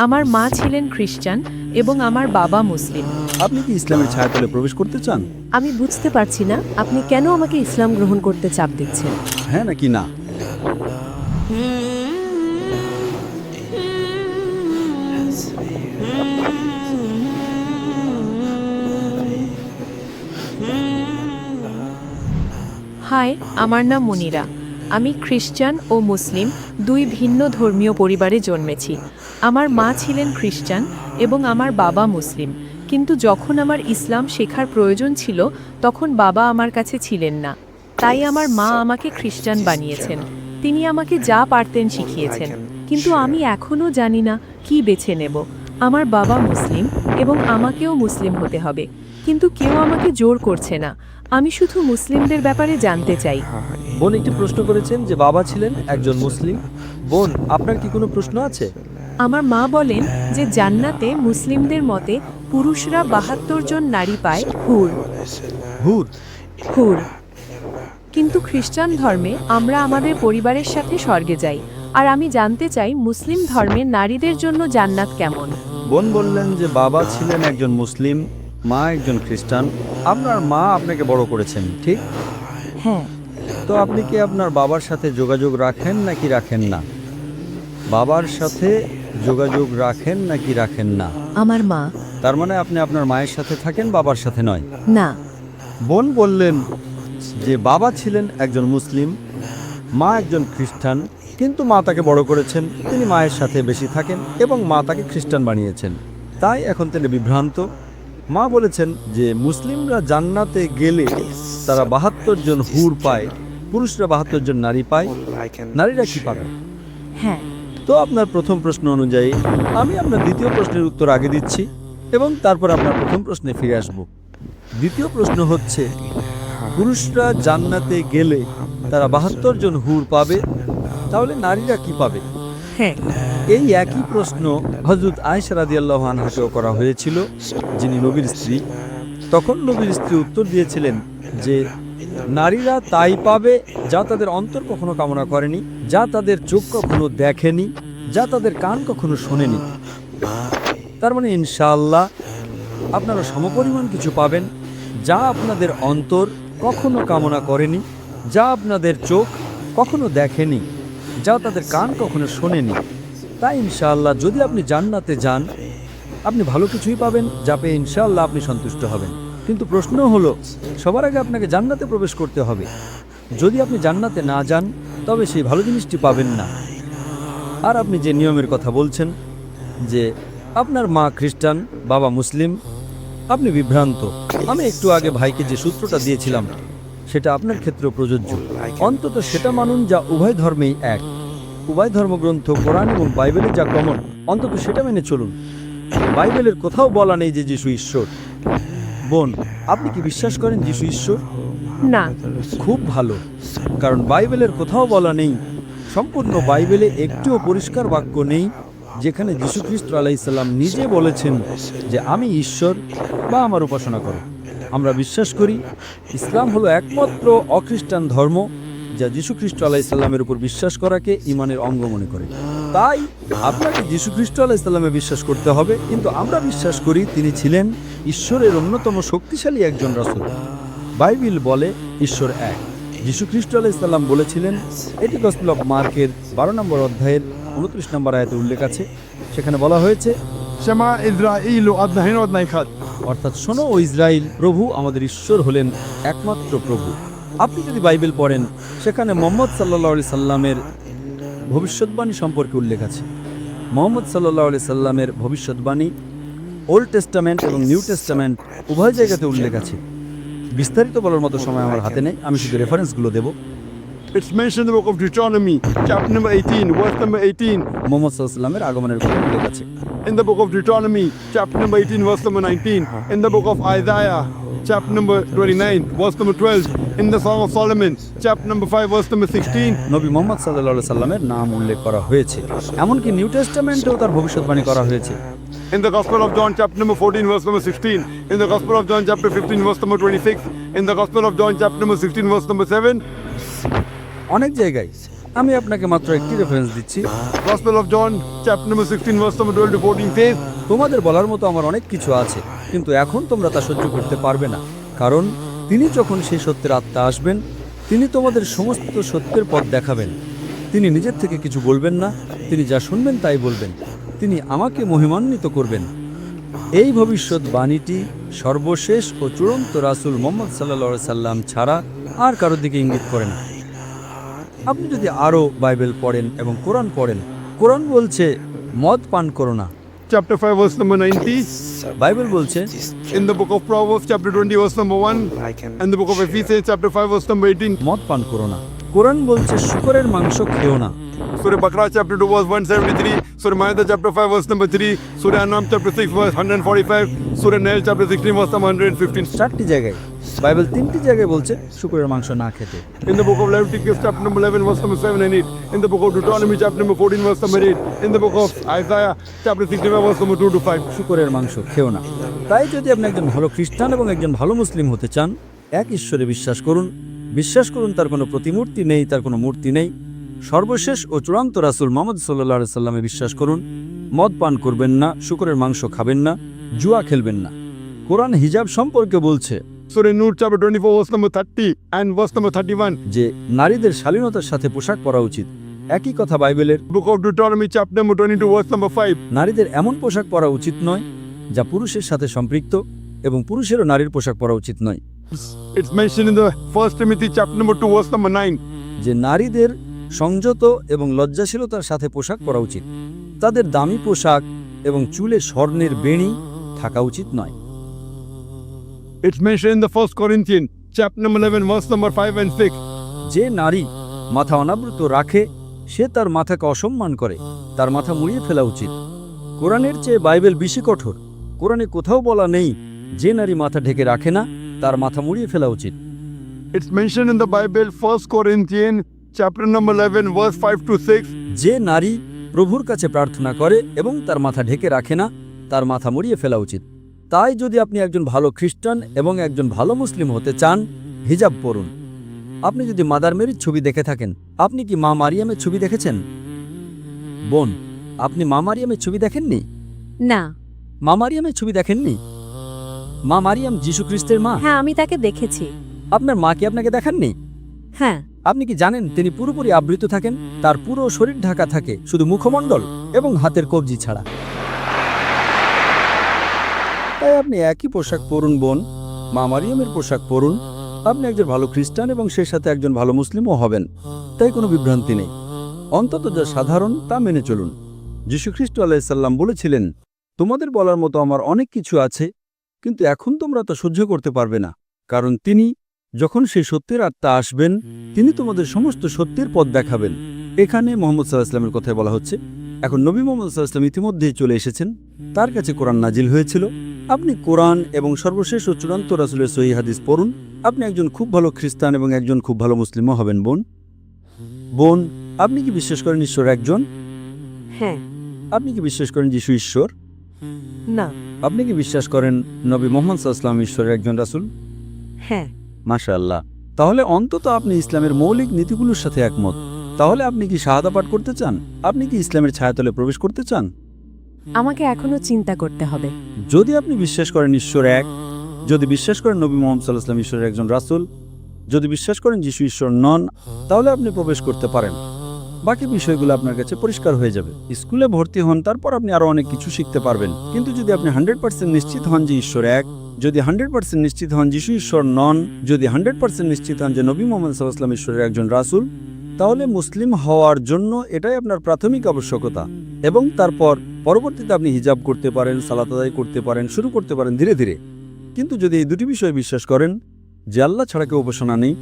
আমার মা ছিলেন খ্রিস্টান এবং আমার বাবা মুসলিম। আপনি কি ইসলামের ছায়াতলে প্রবেশ করতে চান? আমি বুঝতে পারছি না আপনি কেন আমাকে ইসলাম গ্রহণ করতে চাপ দিচ্ছেন। হ্যাঁ নাকি না? হাই, আমার নাম মনিরা। আমি খ্রিস্টান ও মুসলিম দুই ভিন্ন ধর্মীয় পরিবারে জন্মেছি। আমার মা ছিলেন খ্রিস্টান এবং আমার বাবা মুসলিম, কিন্তু যখন আমার ইসলাম শেখার প্রয়োজন ছিল তখন বাবা আমার কাছে ছিলেন না। তাই আমার মা আমাকে খ্রিস্টান বানিয়েছেন। তিনি আমাকে যা পারতেন শিখিয়েছেন, কিন্তু আমি এখনও জানি না কি বেছে নেব। আমার বাবা মুসলিম এবং আমাকেও মুসলিম হতে হবে, কিন্তু কেউ আমাকে জোর করছে না। আমি শুধু মুসলিমদের ব্যাপারে জানতে চাই। বোন একটি প্রশ্ন করেছেন যে বাবা ছিলেন একজন মুসলিম। বোন, আপনার কি কোনো প্রশ্ন আছে? আমার মা বলেন যে জান্নাতে মুসলিমদের মতে পুরুষরা ৭২ জন নারী পায়, হুর। হুর? হুর। কিন্তু খ্রিস্টান ধর্মে আমরা আমাদের পরিবারের সাথে স্বর্গে যাই। আর আমি জানতে চাই মুসলিম ধর্মে নারীদের জন্য জান্নাত কেমন। বোন বললেন যে বাবা ছিলেন একজন মুসলিম, মা একজন খ্রিস্টান। আপনার মা আপনাকে বড় করেছেন, ঠিক? হ্যাঁ। তো আপনি কি আপনার বাবার সাথে যোগাযোগ রাখেন নাকি রাখেন না? বাবার সাথে যোগাযোগ রাখেন নাকি রাখেন না? আমার মা। তার মানে আপনি আপনার মায়ের সাথে থাকেন, বাবার সাথে নয়? না। বোন বললেন যে বাবা ছিলেন একজন মুসলিম, মা একজন খ্রিস্টান, কিন্তু মা তাকে বড় করেছেন, তিনি মায়ের সাথে বেশি থাকেন এবং মা তাকে খ্রিস্টান বানিয়েছেন। তাই এখন তিনি বিভ্রান্ত। মা বলেছেন যে মুসলিমরা জান্নাতে গেলে তারা ৭২ জন হুর পায়, পুরুষরা ৭২ জন নারী পায়। নারীরা কি পাবে? হ্যাঁ। তো আপনার প্রথম প্রশ্ন অনুযায়ী আমি আপনার দ্বিতীয় প্রশ্নের উত্তর আগে দিচ্ছি এবং তারপর আপনার প্রথম প্রশ্নে ফিরে আসব। দ্বিতীয় প্রশ্ন হচ্ছে, পুরুষরা জান্নাতে গেলে তারা ৭২ জন হুর পাবে, তাহলে নারীরা কি পাবে? হ্যাঁ। এই একই প্রশ্ন হযরত আয়েশা রাদিয়াল্লাহু আনহাকেও করা হয়েছিল, যিনি নবীর স্ত্রী। তখন নবীর স্ত্রী উত্তর দিয়েছিলেন যে নারীরা তাই পাবে যা তাদের অন্তর কখনো কামনা করেনি, যা তাদের চোখ কখনো দেখেনি, যা তাদের কান কখনো শোনেনি। তার মানে ইনশাআল্লাহ আপনারা সমপরিমাণ কিছু পাবেন যা আপনাদের অন্তর কখনো কামনা করেনি, যা আপনাদের চোখ কখনো দেখেনি, যা তাদের কান কখনো শোনেনি। তাই ইনশাআল্লাহ যদি আপনি জান্নাতে যান, আপনি ভালো কিছুই পাবেন, যা পেয়ে ইনশাআল্লাহ আপনি সন্তুষ্ট হবেন। কিন্তু প্রশ্ন হলো, সবার আগে আপনাকে জান্নাতে প্রবেশ করতে হবে। যদি আপনি জান্নাতে না যান তবে সেই ভালো জিনিসটি পাবেন না। আর আপনি যে নিয়মের কথা বলছেন যে আপনার মা খ্রিস্টান, বাবা মুসলিম, আপনি বিভ্রান্ত। আমি একটু আগে ভাইকে যে সূত্রটা দিয়েছিলাম সেটা আপনার ক্ষেত্রেও প্রযোজ্য। অন্তত সেটা মানুন যা উভয় ধর্মেই এক। উভয় ধর্মগ্রন্থ কোরআন এবং বাইবেলে যা কমন, অন্তত সেটা মেনে চলুন। বাইবেলের কোথাও বলা নেই যে যিশু ঈশ্বর। বোন, আপনি কি বিশ্বাস করেন যিশু ঈশ্বর? না। খুব ভালো, কারণ বাইবেলের কোথাও বলা নেই, সম্পূর্ণ বাইবেলে একটিও পরিষ্কার বাক্য নেই যেখানে যীশু খ্রিস্ট আলাইহিস সালাম নিজে বলেছেন যে আমি ঈশ্বর বা আমার উপাসনা করো। আমরা বিশ্বাস করি ইসলাম হলো একমাত্র অখ্রিস্টান ধর্ম যা যীশু খ্রিস্ট আলাইহিস সালামের উপর বিশ্বাস করাকে ঈমানের অঙ্গ মনে করে। তাই আপনাকে যীশু খ্রিস্ট আলাইহিস সালামে বিশ্বাস করতে হবে, কিন্তু আমরা বিশ্বাস করি তিনি ছিলেন ঈশ্বরের অন্যতম শক্তিশালী একজন রাসূল। বাইবেল বলে ঈশ্বর এক। যীশু খ্রিস্ট আলাইহিস সালাম বলেছিলেন, এটি গসপেল অফ মার্কের 12 নম্বর অধ্যায়ের 29 নম্বর আয়াতে উল্লেখ আছে। সেখানে বলা হয়েছে, שמע ইসরাঈল আদনাহিন আদনাই খাদ। অর্থাৎ শোনো ও ইসরাইল, প্রভু আমাদের ঈশ্বর হলেন একমাত্র প্রভু। আপনি যদি বাইবেল পড়েন সেখানে মুহাম্মদ সাল্লাল্লাহু আলাইহি সাল্লামের ভবিষ্যৎবাণী সম্পর্কে উল্লেখ আছে। মুহাম্মদ সাল্লাল্লাহু আলাইহি সাল্লামের ভবিষ্যৎবাণী ওল্ড টেস্টামেন্ট এবং নিউ টেস্টামেন্ট উভয় জায়গাতে উল্লেখ আছে। বিস্তারিত বলার মতো সময় আমার হাতে নেই, আমি শুধু রেফারেন্সগুলো দেব। It's mentioned in the book of Deuteronomy, chapter number 18, verse number 18. Muhammad সাল্লাল্লাহু আলাইহি সাল্লামের আগমনের কথা উল্লেখ আছে। In the book of Deuteronomy, chapter number 18, verse number 19. In the book of Isaiah, chapter number 29, verse number 12. In the Song of Solomon, chapter number 5, verse number 16. নবী মুহাম্মদ সাল্লাল্লাহু আলাইহি সাল্লামের নাম উল্লেখ করা হয়েছে, এমনকি নিউ টেস্টামেন্টেও তার ভবিষ্যৎবাণী করা হয়েছে। In the Gospel of John, chapter number 14, verse number 16. In the Gospel of John, chapter 15, verse number 26. In the Gospel of John, chapter number 16, verse number 7. অনেক জায়গায় আমি আপনাকে মাত্র একটি রেফারেন্স দিচ্ছি। Gospel of John, chapter number 16, verse number 12 to 14 says, তোমাদের বলার মতো আমার অনেক কিছু আছে, কিন্তু এখন তোমরা তা সহ্য করতে পারবে না, কারণ তিনি যখন সেই সত্যের আত্মা আসবেন, তিনি তোমাদের সমস্ত সত্যের পথ দেখাবেন। তিনি নিজের থেকে কিছু বলবেন না, তিনি যা শুনবেন তাই বলবেন। তিনি আমাকে মহিমান্বিত করবেন। এই ভবিষ্যৎবাণীটি সর্বশেষ ও চূড়ান্ত রাসূল মুহাম্মদ সাল্লাল্লাহু আলাইহি সাল্লাম ছাড়া আর কারোর দিকে ইঙ্গিত করে না। আপনি যদি আরও বাইবেল পড়েন এবং কোরআন পড়েন, কোরআন বলছে মদ পান করো না। chapter 5, verse number 90. বাইবেল বলছে In the book of Proverbs, chapter 20, verse number 1. And the book of Ephesians, chapter 5, verse number 18. মদ পান করো না। কোরআন বলছে শূকরের মাংস খেও না। Surah Baqarah, chapter 2, verse 173. Surah Ma'idah, chapter 5, verse number 3. Surah An'am, chapter 6, verse 145. Surah Nahl, chapter 16, verse number 115. 4টি জায়গায়, বাইবেল 3টি জায়গায় বলছে শূকরের মাংস না খেতে। In the book of Leviticus, chapter number 11, verse number 7 and 8. In the book of Deuteronomy, chapter number 14, verse number 8. In the book of Isaiah, chapter 65, verse number 2 to 5. শূকরের মাংস খেও না। তাই যদি আপনি একজন ভালো খ্রিস্টান এবং একজন ভালো মুসলিম হতে চান, এক ঈশ্বরে বিশ্বাস করুন। বিশ্বাস করুন তার কোনো প্রতিমূর্তি নেই, তার কোনো মূর্তি নেই। সর্বশেষ ও চূড়ান্ত রাসূল মুহাম্মদ সাল্লাল্লাহু আলাইহি সাল্লামে বিশ্বাস করুন। মদ পান করবেন না, শূকরের মাংস খাবেন না, জুয়া খেলবেন না। কোরআন হিজাব সম্পর্কে বলছে Surah Nur, chapter 24, verse number 30 and verse number 31. যে নারীদের শালীনতার সাথে পোশাক পরা উচিত। একই কথা বাইবেলের Book of Deuteronomy, chapter number 22, verse number 5. নারীদের এমন পোশাক পরা উচিত নয় যা পুরুষের সাথে সম্পৃক্ত, এবং পুরুষেরও নারীর পোশাক পরা উচিত নয়। It's mentioned in the 1 Timothy, chapter number 2, verse number 9. যে নারীদের সংযত এবং লজ্জাশীলতার সাথে পোশাক পরা উচিত। তাদের দামি পোশাক এবং চুলে স্বর্ণের বেণী থাকা উচিত নয়। It's mentioned in the 1 Corinthians, chapter number 11, verse number 5 and 6. যে নারী মাথা অনাবৃত রাখে সে তার মাথাকে অসম্মান করে, তার মাথা মুড়িয়ে ফেলা উচিত। কোরআনের চেয়ে বাইবেল বেশি কঠোর। কোরআনে কোথাও বলা নেই যে নারী মাথা ঢেকে রাখে না তার মাথা মুড়িয়ে ফেলা উচিত। It's mentioned in the Bible, 1 Corinthians, chapter number 11, verse 5 to 6. যে নারী প্রভুর কাছে প্রার্থনা করে এবং তার মাথা ঢেকে রাখে না তার মাথা মুড়িয়ে ফেলা উচিত। তাই যদি আপনি একজন ভালো খ্রিস্টান এবং একজন ভালো মুসলিম হতে চান, হিজাব পরুন। আপনি যদি মাদার মেরির ছবি দেখে থাকেন, আপনি কি মা মারিয়ামের ছবি দেখেছেন? বোন, আপনি মা মারিয়ামের ছবি দেখেননি? না। মা মারিয়ামের ছবি দেখেননি? মা মারিয়াম যীশু খ্রিস্টের মা। হ্যাঁ, আমি তাকে দেখেছি। আপনার মা কি আপনাকে দেখাননি? হ্যাঁ। আপনি কি জানেন তিনি পুরোপুরি আবৃত থাকেন? তার পুরো শরীর ঢাকা থাকে শুধু মুখমণ্ডল এবং হাতের কবজি ছাড়া। তাই আপনি একই পোশাক পরুন বোন, মা মারিয়ামের পোশাক পরুন। আপনি একজন ভালো খ্রিস্টান এবং সেই সাথে একজন ভালো মুসলিমও হবেন। তাই কোনো বিভ্রান্তি নেই। অন্তত যা সাধারণ তা মেনে চলুন। যীশু খ্রিস্ট আলাইহিস সালাম বলেছিলেন, তোমাদের বলার মতো আমার অনেক কিছু আছে, কিন্তু এখন তোমরা তা সহ্য করতে পারবে না, কারণ তিনি যখন সেই সত্যের আত্মা আসবেন তিনি তোমাদের সমস্ত সত্যের পথ দেখাবেন। এখানে মুহাম্মদ সাল্লাল্লাহু আলাইহি ওয়াসাল্লামের কথাই বলা হচ্ছে। এখন নবী মুহাম্মদ সাল্লাল্লাহু আলাইহি ওয়াসাল্লাম ইতিমধ্যেই চলে এসেছেন, তার কাছে কোরআন নাজিল হয়েছিল। আপনি কোরআন এবং সর্বশেষ ও চূড়ান্ত রাসূলের সহিহ হাদিস পড়ুন। আপনি একজন খুব ভালো খ্রিস্টান এবং একজন খুব ভালো মুসলিমও হবেন। বোন, আপনি কি বিশ্বাস করেন ঈশ্বর একজন? হ্যাঁ। আপনি কি বিশ্বাস করেন যিশু ঈশ্বর? না। আপনি কি বিশ্বাস করেন নবী মুহাম্মদ সাল্লাল্লাহু আলাইহি ওয়াসাল্লাম ঈশ্বরের একজন রাসূল? হ্যাঁ। মাশাআল্লাহ। তাহলে অন্তত আপনি ইসলামের মৌলিক নীতিগুলোর সাথে একমত। তাহলে আপনি কি শাহাদা পাঠ করতে চান? আপনি কি ইসলামের ছায়াতলে প্রবেশ করতে চান? আমাকে এখনো চিন্তা করতে হবে। যদি আপনি বিশ্বাস করেন ঈশ্বর এক, যদি বিশ্বাস করেন নবী মুহাম্মদ সাল্লাল্লাহু আলাইহি ওয়াসাল্লাম ঈশ্বরের একজন রাসূল, যদি বিশ্বাস করেন যিশু ঈশ্বর নন, তাহলে আপনি প্রবেশ করতে পারেন। বাকি বিষয়গুলো আপনার কাছে পরিষ্কার হয়ে যাবে। স্কুলে ভর্তি হন, তারপর আপনি আরো অনেক কিছু শিখতে পারবেন। কিন্তু যদি আপনি 100% নিশ্চিত হন যে ঈশ্বর এক, যদি 100% নিশ্চিত হন যিশু ঈশ্বর নন, যদি 100% নিশ্চিত হন যে নবী মুহাম্মদ সাল্লাল্লাহু আলাইহি ওয়াসাল্লাম ঈশ্বরের একজন রাসূল, তাহলে মুসলিম হওয়ার জন্য এটাই আপনার প্রাথমিক আবশ্যকতা। এবং তারপর পরবর্তীতে আপনি হিজাব করতে পারেন, সালাত আদায় করতে পারেন, শুরু করতে পারেন ধীরে ধীরে। কিন্তু যদি এই দুটি বিষয়ে বিশ্বাস করেন যে আল্লাহ ছাড়া কেউ উপাসনা নেই,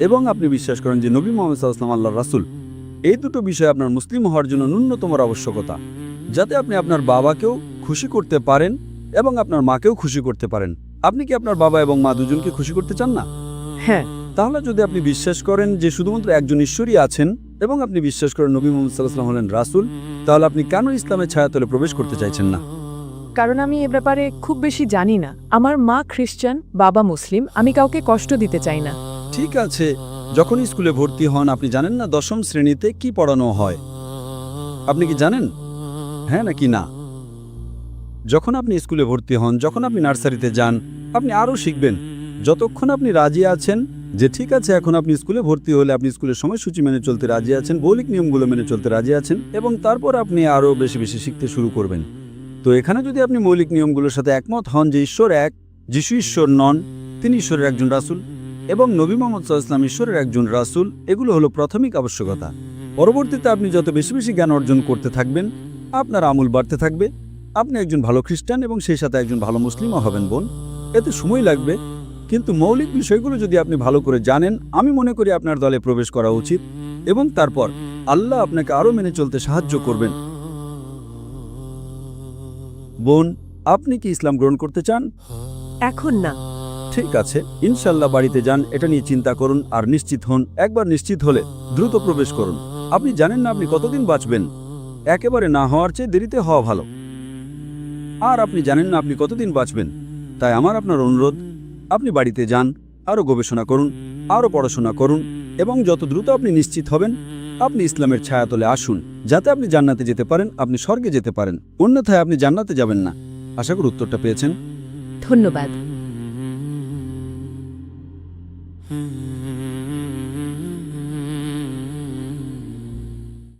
এবং আপনি বিশ্বাস করেন যে নবী মুহাম্মদ সাল্লাল্লাহু আলাইহি ওয়াসাল্লাম আল্লাহর রাসূল, এই দুটো বিষয় আপনার মুসলিম হওয়ার জন্য ন্যূনতম আবশ্যকতা, যাতে আপনি আপনার বাবাকেও খুশি করতে পারেন এবং আপনার মাকেও খুশি করতে পারেন। আপনি কি আপনার বাবা এবং মা দুজনকে খুশি করতে চান না? হ্যাঁ। তাহলে যদি আপনি বিশ্বাস করেন যে শুধুমাত্র একজন ঈশ্বরই আছেন এবং আপনি বিশ্বাস করেন নবী মুহাম্মদ সাল্লাল্লাহু আলাইহি ওয়াসাল্লাম হলেন রাসূল, তাহলে আপনি কেন ইসলামের ছায়াতলে প্রবেশ করতে চাইছেন না? কারণ আমি এ ব্যাপারে খুব বেশি জানি না। আমার মা খ্রিস্টান, বাবা মুসলিম, আমি কাউকে কষ্ট দিতে চাই না। ঠিক আছে, যখন স্কুলে ভর্তি হন আপনি জানেন না দশম শ্রেণীতে কি পড়ানো হয়? আপনি কি জানেন? হ্যাঁ নাকি না? যখন আপনি স্কুলে ভর্তি হন, যখন আপনি নার্সারিতে যান, আপনি আরও শিখবেন। যতক্ষণ আপনি রাজি আছেন যে ঠিক আছে এখন আপনি স্কুলে ভর্তি হলে আপনি স্কুলের সময়সূচি মেনে চলতে রাজি আছেন, মৌলিক নিয়মগুলো মেনে চলতে রাজি আছেন, এবং তারপর আপনি আরও বেশি বেশি শিখতে শুরু করবেন। তো এখানে যদি আপনি মৌলিক নিয়মগুলোর সাথে একমত হন যে ঈশ্বর এক, যিশু ঈশ্বর নন, তিনি ঈশ্বরের একজন রাসূল, এবং নবী মুহাম্মদ সাল্লাল্লাহু আলাইহি ওয়াসাল্লাম ঈশ্বরের একজন রাসূল, এগুলো হলো প্রাথমিক আবশ্যকতা। পরবর্তীতে আপনি যত বেশি বেশি জ্ঞান অর্জন করতে থাকবেন, আপনার আমল বাড়তে থাকবে, আপনি একজন ভালো খ্রিস্টান এবং সেই সাথে একজন ভালো মুসলিমও হবেন বোন। এতে সময় লাগবে, কিন্তু মৌলিক বিষয়গুলো যদি আপনি ভালো করে জানেন, আমি মনে করি আপনার দলে প্রবেশ করা উচিত, এবং তারপর আল্লাহ আপনাকে আরও মেনে চলতে সাহায্য করবেন। বোন, আপনি কি ইসলাম গ্রহণ করতে চান? এখন না। ঠিক আছে, ইনশাল্লাহ বাড়িতে যান, এটা নিয়ে চিন্তা করুন আর নিশ্চিত হন। একবার নিশ্চিত হলে দ্রুত প্রবেশ করুন। আপনি জানেন না আপনি কতদিন বাঁচবেন। একেবারে না হওয়ার চেয়ে দেরিতে হওয়া ভালো। আর আপনি জানেন না আপনি কতদিন বাঁচবেন। তাই আমার আপনার অনুরোধ, আপনি বাড়িতে যান, আরও গবেষণা করুন, আরও পড়াশোনা করুন, এবং যত দ্রুত আপনি নিশ্চিত হবেন আপনি ইসলামের ছায়াতলে আসুন, যাতে আপনি জান্নাতে যেতে পারেন, আপনি স্বর্গে যেতে পারেন। অন্যথায় আপনি জান্নাতে যাবেন না। আশা করি উত্তরটা পেয়েছেন। ধন্যবাদ।